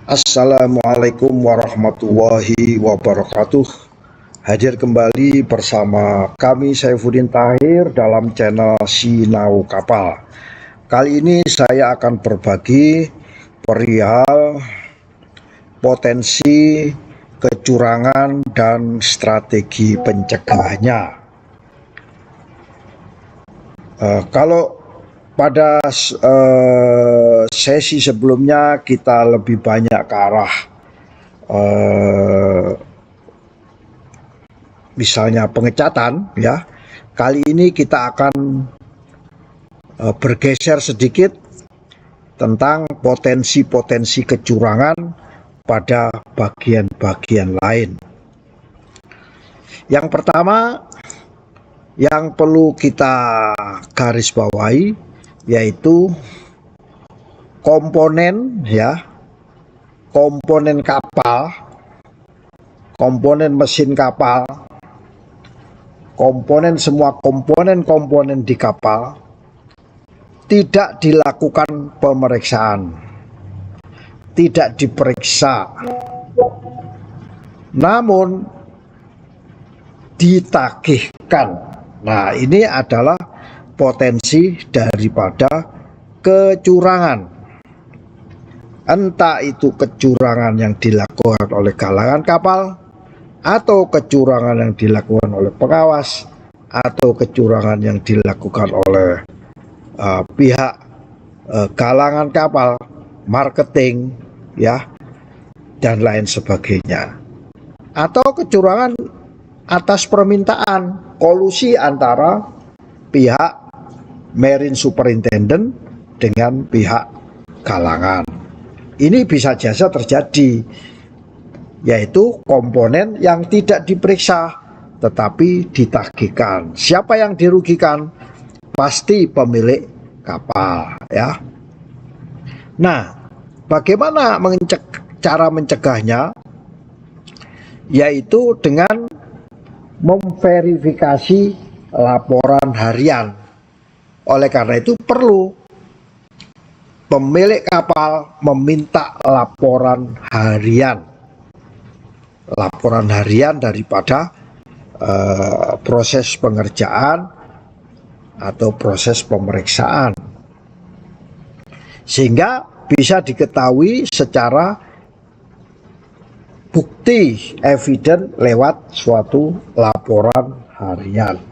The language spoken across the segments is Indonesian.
Assalamualaikum warahmatullahi wabarakatuh. Hadir kembali bersama kami Saifuddin Tahir dalam channel Sinau Kapal. Kali ini saya akan berbagi perihal potensi kecurangan dan strategi pencegahannya. Kalau pada sesi sebelumnya kita lebih banyak ke arah misalnya pengecatan, ya. Kali ini kita akan bergeser sedikit tentang potensi-potensi kecurangan pada bagian-bagian lain. Yang pertama yang perlu kita garis bawahi yaitu komponen, ya, komponen kapal, komponen mesin kapal, semua komponen di kapal tidak dilakukan pemeriksaan, tidak diperiksa, namun ditagihkan. Nah, ini adalah potensi daripada kecurangan. Entah itu kecurangan yang dilakukan oleh galangan kapal, atau kecurangan yang dilakukan oleh pengawas, atau kecurangan yang dilakukan oleh pihak galangan kapal, marketing, ya, dan lain sebagainya. Atau kecurangan atas permintaan, kolusi antara pihak Marine Superintendent dengan pihak galangan. Ini bisa saja terjadi, yaitu komponen yang tidak diperiksa tetapi ditagihkan. Siapa yang dirugikan? Pasti pemilik kapal, ya. Nah, bagaimana cara mencegahnya? Yaitu dengan memverifikasi laporan harian. Oleh karena itu perlu pemilik kapal meminta laporan harian daripada proses pengerjaan atau proses pemeriksaan, sehingga bisa diketahui secara bukti eviden lewat suatu laporan harian.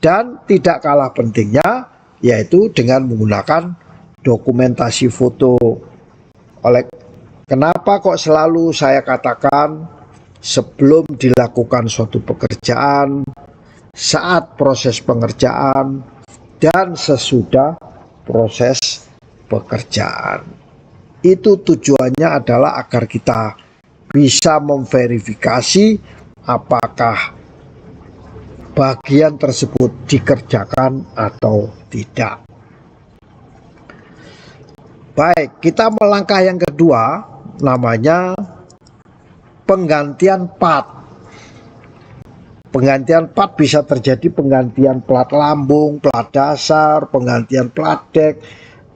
Dan tidak kalah pentingnya yaitu dengan menggunakan dokumentasi foto. Kenapa kok selalu saya katakan sebelum dilakukan suatu pekerjaan, saat proses pengerjaan, dan sesudah proses pekerjaan. Itu tujuannya adalah agar kita bisa memverifikasi apakah bagian tersebut dikerjakan atau tidak. Baik, kita melangkah yang kedua, namanya penggantian part. Penggantian part bisa terjadi penggantian plat lambung, plat dasar, penggantian plat dek,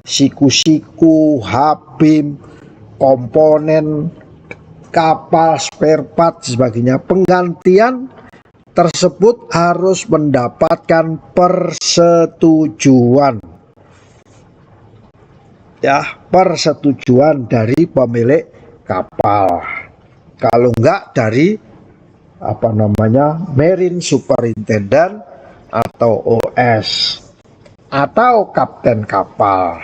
siku-siku, habim, komponen kapal, spare part, sebagainya. Penggantian tersebut harus mendapatkan persetujuan, ya, persetujuan dari pemilik kapal. Kalau enggak dari Marine Superintendent atau OS atau kapten kapal.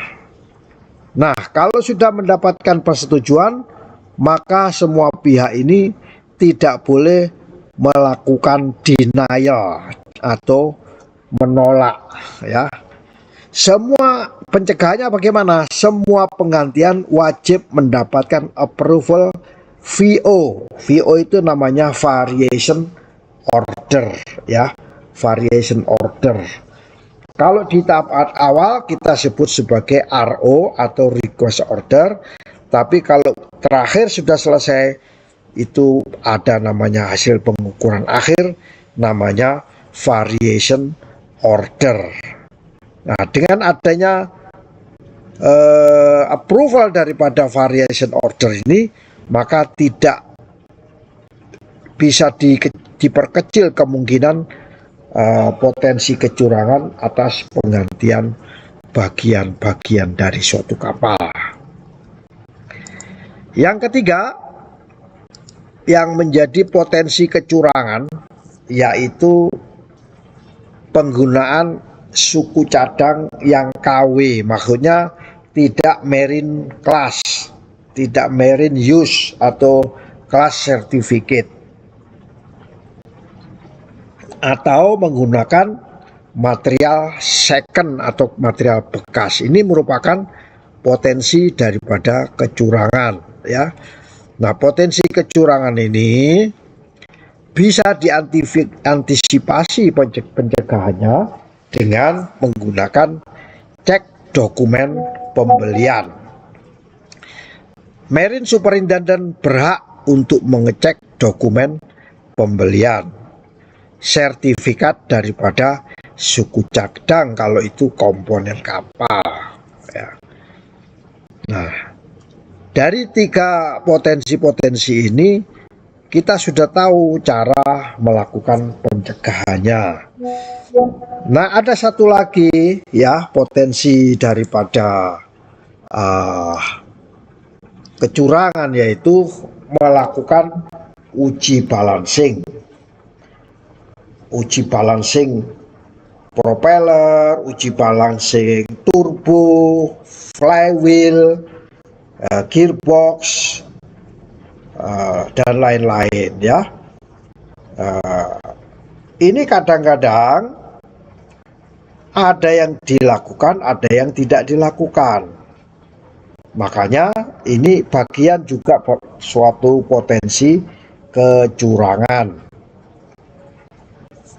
Nah, kalau sudah mendapatkan persetujuan, maka semua pihak ini tidak boleh melakukan denial atau menolak, ya. Semua pencegahannya bagaimana? Semua penggantian wajib mendapatkan approval VO. VO itu namanya variation order, ya. Variation order. Kalau di tahap awal kita sebut sebagai RO atau request order, tapi kalau terakhir sudah selesai, itu ada namanya hasil pengukuran akhir, namanya variation order. Nah, dengan adanya approval daripada variation order ini, maka tidak bisa diperkecil kemungkinan potensi kecurangan atas penggantian bagian-bagian dari suatu kapal. Yang ketiga, yang menjadi potensi kecurangan yaitu penggunaan suku cadang yang KW, maksudnya tidak marine class, tidak marine use atau class certificate, atau menggunakan material second atau material bekas. Ini merupakan potensi daripada kecurangan, ya. Nah, potensi kecurangan ini bisa diantisipasi pencegahannya dengan menggunakan cek dokumen pembelian. Marine Superintendent berhak untuk mengecek dokumen pembelian, sertifikat daripada suku cadang kalau itu komponen kapal, ya. Nah, dari tiga potensi-potensi ini kita sudah tahu cara melakukan pencegahannya. Nah, ada satu lagi, ya, potensi daripada kecurangan, yaitu melakukan uji balancing. Uji balancing propeller, uji balancing turbo, flywheel, gearbox, dan lain-lain, ya. Ini kadang-kadang ada yang dilakukan, ada yang tidak dilakukan. Makanya ini bagian juga suatu potensi kecurangan.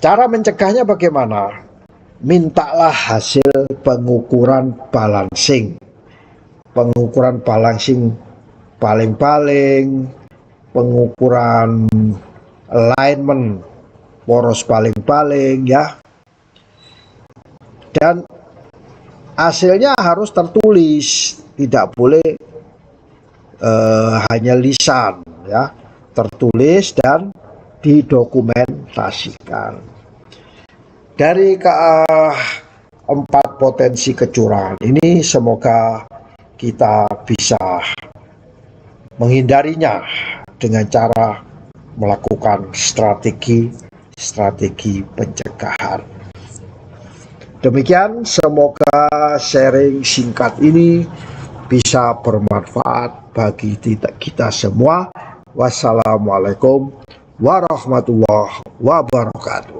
Cara mencegahnya bagaimana? Mintalah hasil pengukuran balancing. Pengukuran balancing paling-paling, pengukuran alignment poros paling-paling, ya. Dan hasilnya harus tertulis, tidak boleh hanya lisan, ya. Tertulis dan didokumentasikan. Dari keempat potensi kecurangan ini, semoga kita bisa menghindarinya dengan cara melakukan strategi pencegahan. Demikian, semoga sharing singkat ini bisa bermanfaat bagi kita semua. Wassalamualaikum warahmatullahi wabarakatuh.